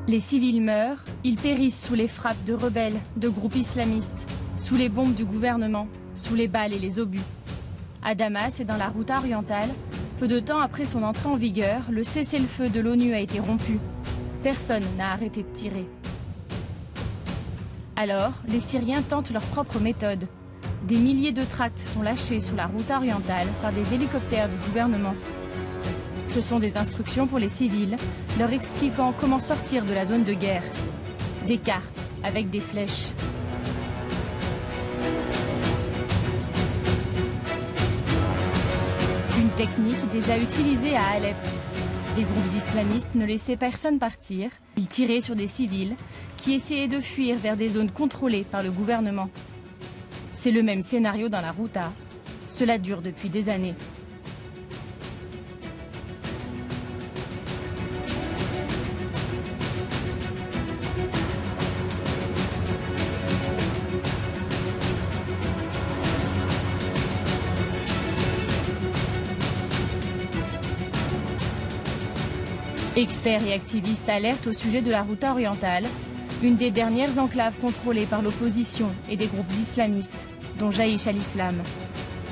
Les civils meurent, ils périssent sous les frappes de rebelles, de groupes islamistes, sous les bombes du gouvernement, sous les balles et les obus. À Damas et dans la Ghouta orientale, peu de temps après son entrée en vigueur, le cessez-le-feu de l'ONU a été rompu. Personne n'a arrêté de tirer. Alors, les Syriens tentent leur propre méthode. Des milliers de tracts sont lâchés sur la Ghouta orientale par des hélicoptères du gouvernement. Ce sont des instructions pour les civils, leur expliquant comment sortir de la zone de guerre. Des cartes avec des flèches. Une technique déjà utilisée à Alep. Les groupes islamistes ne laissaient personne partir. Ils tiraient sur des civils qui essayaient de fuir vers des zones contrôlées par le gouvernement. C'est le même scénario dans la Ghouta. Cela dure depuis des années. Experts et activistes alertent au sujet de la Ghouta orientale, une des dernières enclaves contrôlées par l'opposition et des groupes islamistes, dont Jaïch al-Islam.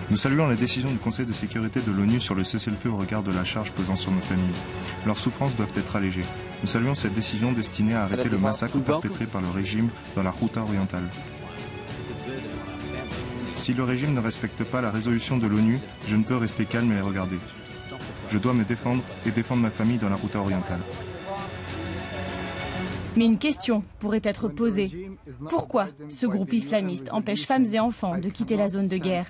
Nous saluons la décision du Conseil de sécurité de l'ONU sur le cessez-le-feu au regard de la charge pesant sur nos familles. Leurs souffrances doivent être allégées. Nous saluons cette décision destinée à arrêter le massacre perpétré par le régime dans la Ghouta orientale. Si le régime ne respecte pas la résolution de l'ONU, je ne peux rester calme et les regarder. Je dois me défendre et défendre ma famille dans la Ghouta orientale. Mais une question pourrait être posée. Pourquoi ce groupe islamiste empêche femmes et enfants de quitter la zone de guerre ?